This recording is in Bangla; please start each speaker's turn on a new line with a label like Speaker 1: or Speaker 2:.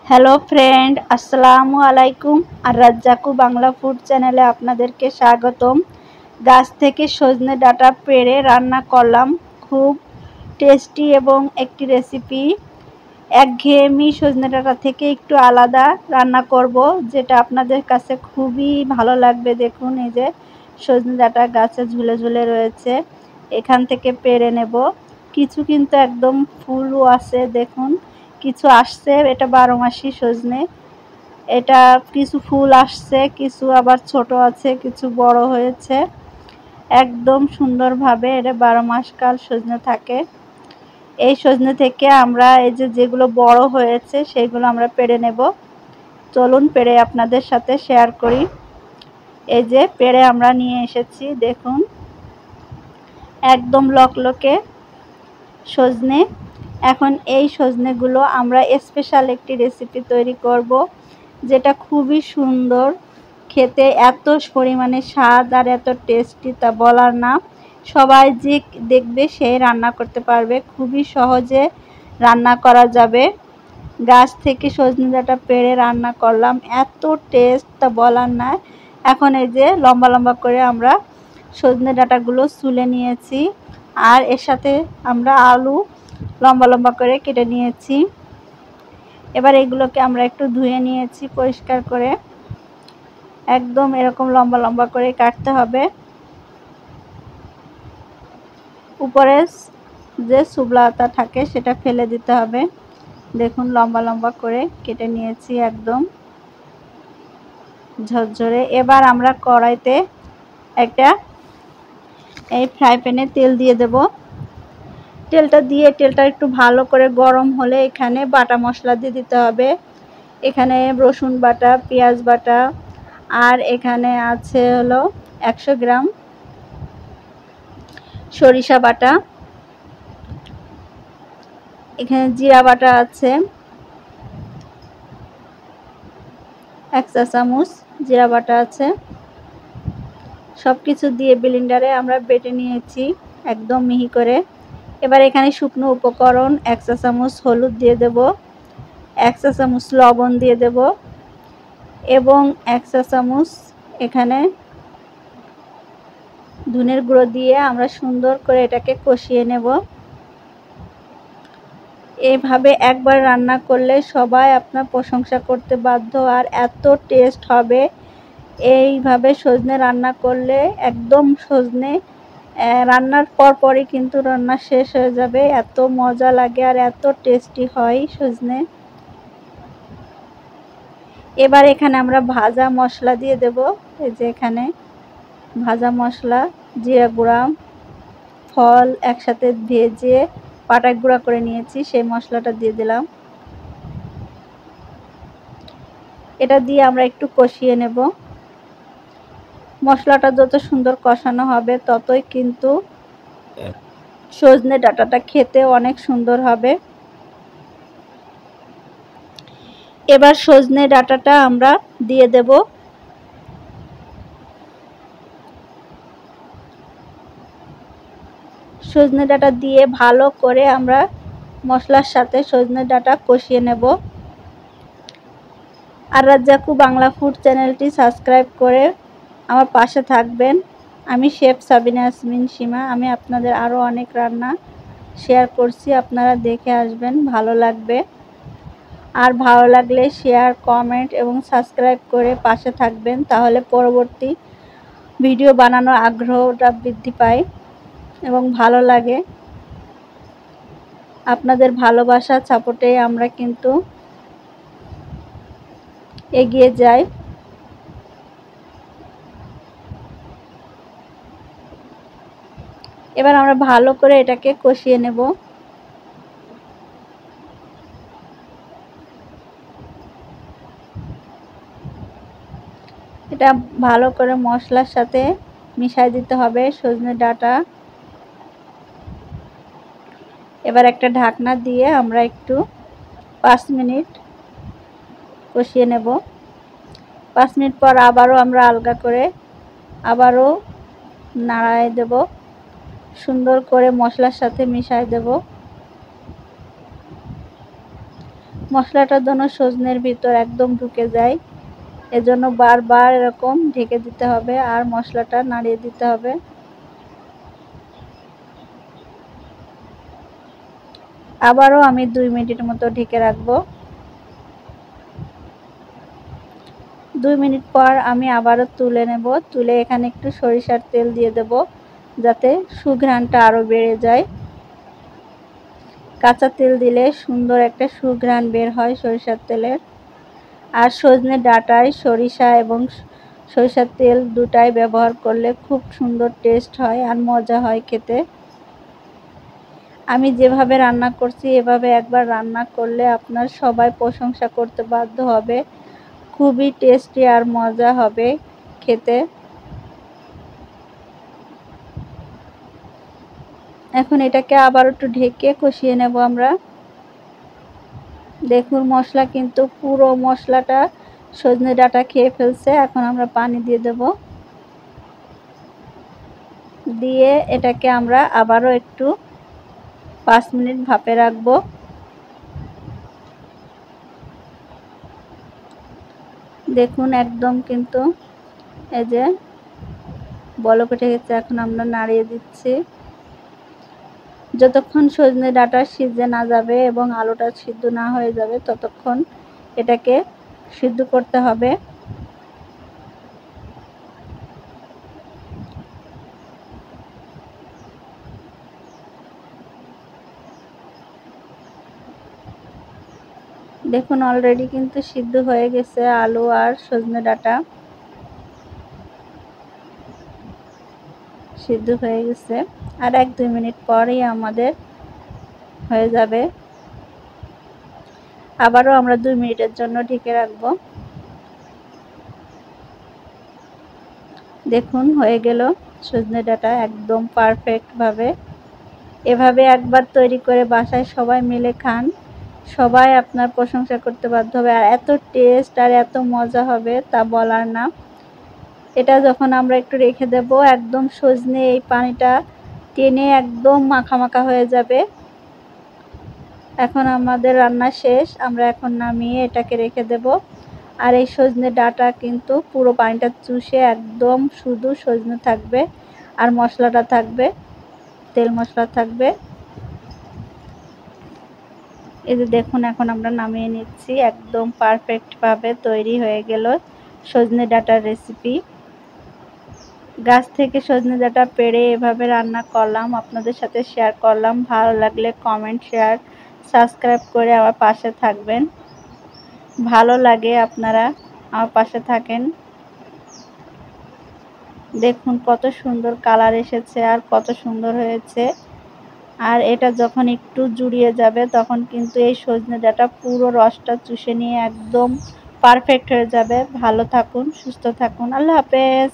Speaker 1: হ্যালো ফ্রেন্ড, আসসালামু আলাইকুম। আর রাজ্জাকু বাংলা ফুড চ্যানেলে আপনাদেরকে স্বাগতম। গাছ থেকে সজনে ডাঁটা পেড়ে রান্না করলাম, খুব টেস্টি এবং একটি রেসিপি। একঘেয়েমি সজনে ডাঁটা থেকে একটু আলাদা রান্না করব, যেটা আপনাদের কাছে খুবই ভালো লাগবে। দেখুন, এই যে সজনে ডাঁটা গাছে ঝুলে ঝুলে রয়েছে, এখান থেকে পেড়ে নেব। কিছু কিন্তু একদম ফুলও আছে, দেখুন কিছু আসছে। এটা 12 মাসি সজনে, এটা কিছু ফুল আসছে, কিছু আবার ছোট আছে, কিছু বড় হয়েছে। একদম সুন্দরভাবে এটা 12 মাস কাল সজনে থাকে। এই সজনে থেকে আমরা এই যেগুলো বড় হয়েছে সেগুলো আমরা পেড়ে নেব। চলুন পেড়ে আপনাদের সাথে শেয়ার করি। এই যে পেড়ে আমরা নিয়ে এসেছি, দেখুন একদম লকলকে সজনে। এখন এই সজনেগুলো আমরা স্পেশাল একটি রেসিপি তৈরি করব, যেটা খুবই সুন্দর খেতে, এত পরিমাণে স্বাদ আর এত টেস্টি তা বলার না। সবাই যে দেখবে সেই রান্না করতে পারবে, খুবই সহজে রান্না করা যাবে। গাছ থেকে সজনে ডাঁটা পেড়ে রান্না করলাম, এত টেস্ট তা বলার না। এখন এই যে লম্বা লম্বা করে আমরা সজনে ডাঁটাগুলো ছুলে নিয়েছি, আর এর সাথে আমরা আলু লম্বা লম্বা করে কেটে নিয়েছি। এবার এগুলোকে আমরা একটু ধুয়ে নিয়েছি পরিষ্কার করে, একদম এরকম লম্বা লম্বা করে কাটতে হবে। উপরে যে সুবলাতা থাকে সেটা ফেলে দিতে হবে। দেখুন লম্বা লম্বা করে কেটে নিয়েছি, একদম ঝরঝরে। এবার আমরা কড়াইতে একটা এই ফ্রাই প্যানে তেল দিয়ে দেব। তেলটা একটু ভালো করে গরম হলে এখানে বাটা মশলা দিয়ে দিতে হবে। এখানে রসুন বাটা, পেঁয়াজ বাটা, আর এখানে আছে হলো 100 গ্রাম সরিষা বাটা। এখানে জিরা বাটা আছে 1 চা চামচ, জিরা বাটা আছে। সব কিছু দিয়ে ব্লেন্ডারে আমরা বেটে নিয়েছি একদম মিহি করে। এবার এখানে শুকনো উপকরণ 1 চা চামচ হলুদ দিয়ে দেব, 1 চা চামচ লবণ দিয়ে দেব, এবং 1 চা চামচ এখানে ধনের গুঁড়ো দিয়ে আমরা সুন্দর করে এটাকে কষিয়ে নেব। এইভাবে একবার রান্না করলে সবাই আপনার প্রশংসা করতে বাধ্য, আর এত টেস্ট হবে। এইভাবে সজনে রান্না করলে একদম সজনে রান্নার পরই কিন্তু রান্না শেষ হয়ে যাবে, এত মজা লাগে আর এত টেস্টি হয় সজনে। এবার এখানে আমরা ভাজা মশলা দিয়ে দেব। এই যে এখানে ভাজা মশলা, জিরা গুঁড়া, ফল একসাথে ভেজে পাটায় গুঁড়া করে নিয়েছি, সেই মশলাটা দিয়ে দিলাম। এটা দিয়ে আমরা একটু কষিয়ে নেব। মশলাটা যত সুন্দর কষানো হবে ততই কিন্তু সজনে ডাঁটাটা খেতে অনেক সুন্দর হবে। এবার সজনে ডাঁটাটা আমরা দিয়ে দেব। সজনে ডাঁটা দিয়ে ভালো করে আমরা মশলার সাথে সজনে ডাঁটা কষিয়ে নেব। আর রাজ্জাকু বাংলা ফুড চ্যানেলটি সাবস্ক্রাইব করে আমার পাশে থাকবেন। আমি শেফ সাবিনা ইয়াসমিন সীমা। আমি আপনাদের আরও অনেক রান্না শেয়ার করছি, আপনারা দেখে আসবেন, ভালো লাগবে। আর ভালো লাগলে শেয়ার, কমেন্ট এবং সাবস্ক্রাইব করে পাশে থাকবেন, তাহলে পরবর্তী ভিডিও বানানোর আগ্রহটা বৃদ্ধি পায় এবং ভালো লাগে। আপনাদের ভালোবাসা সাপোর্টে আমরা কিন্তু এগিয়ে যাই। এবার আমরা ভালো করে এটাকে কষিয়ে নেব। এটা ভালো করে মশলার সাথে মিশিয়ে দিতে হবে সজনে ডাঁটা। এবার একটা ঢাকনা দিয়ে আমরা একটু 5 মিনিট কষিয়ে নেব। 5 মিনিট পর আবারও আমরা আলগা করে আবারও নাড়ায় দেব, সুন্দর করে মশলার সাথে মিশিয়ে দেব। মশলাটা যেন সজনের ভিতর একদম ঢুকে যায়, এজন্য বারবার এরকম ঢেকে দিতে হবে আর মশলাটা নাড়িয়ে দিতে হবে। আবারও আমি 2 মিনিট মতো ঢেকে রাখবো। 2 মিনিট পর আমি আবারও তুলে নেব। তুলে এখানে একটু সরিষার তেল দিয়ে দেব, যাতে সুঘ্রাণটা আরও বেড়ে যায়। কাঁচা তেল দিলে সুন্দর একটা সুঘ্রাণ বের হয় সরিষার তেলের। আর সজনে ডাঁটায় সরিষা এবং সরিষার তেল দুটাই ব্যবহার করলে খুব সুন্দর টেস্ট হয় আর মজা হয় খেতে। আমি যেভাবে রান্না করছি এভাবে একবার রান্না করলে আপনার সবাই প্রশংসা করতে বাধ্য হবে। খুবই টেস্টি আর মজা হবে খেতে। এখন এটাকে আবার একটু ঢেকে কষিয়ে নেব আমরা। দেখুন মশলা কিন্তু পুরো মশলাটা সজনে ডাঁটা খেয়ে ফেলছে। এখন আমরা পানি দিয়ে দেব, দিয়ে এটাকে আমরা আবারও একটু 5 মিনিট ভাপে রাখবো। দেখুন একদম কিন্তু এই যে বলক উঠে গেছে। এখন আমরা নাড়িয়ে দিচ্ছি। যতক্ষণ সজনে ডাঁটা সিজে না যাবে এবং আলুটা সিদ্ধ না হয়ে যাবে ততক্ষণ এটাকে সিদ্ধ করতে হবে। দেখুন অলরেডি কিন্তু সিদ্ধ হয়ে গেছে আলু আর সজনে ডাঁটা সিদ্ধ হয়ে গেছে। আর 1-2 মিনিট পরেই আমাদের হয়ে যাবে। আবারও আমরা 2 মিনিটের জন্য ঢেকে রাখবো। দেখুন হয়ে গেল সজনে ডাঁটা একদম পারফেক্ট ভাবে। এভাবে একবার তৈরি করে বাসায় সবাই মিলে খান, সবাই আপনার প্রশংসা করতে বাধ্য হবে। আর এত টেস্ট আর এত মজা হবে তা বলার না। এটা যখন আমরা একটু রেখে দেব একদম সজনে এই পানিটা টেনে একদম মাখা মাখা হয়ে যাবে। এখন আমাদের রান্না শেষ। আমরা এখন নামিয়ে এটাকে রেখে দেব। আর এই সজনে ডাঁটা কিন্তু পুরো পানিটা চুষে একদম শুধু সজনে থাকবে আর মশলাটা থাকবে, তেল মশলা থাকবে। এই যে দেখুন এখন আমরা নামিয়ে নিচ্ছি। একদম পারফেক্ট ভাবে তৈরি হয়ে গেল সজনে ডাঁটার রেসিপি। গাছ থেকে সজনে ডাঁটা পেড়ে এভাবে রান্না করলাম, আপনাদের সাথে শেয়ার করলাম। ভালো লাগলে কমেন্ট, শেয়ার, সাবস্ক্রাইব করে আমার পাশে থাকবেন। ভালো লাগে আপনারা আমার পাশে থাকেন। দেখুন কত সুন্দর কালার এসেছে আর কত সুন্দর হয়েছে। আর এটা যখন একটু জুড়িয়ে যাবে তখন কিন্তু এই সজনে ডাঁটা পুরো রসটা চুষে নিয়ে একদম পারফেক্ট হয়ে যাবে। ভালো থাকুন, সুস্থ থাকুন। আল্লাহ হাফেজ।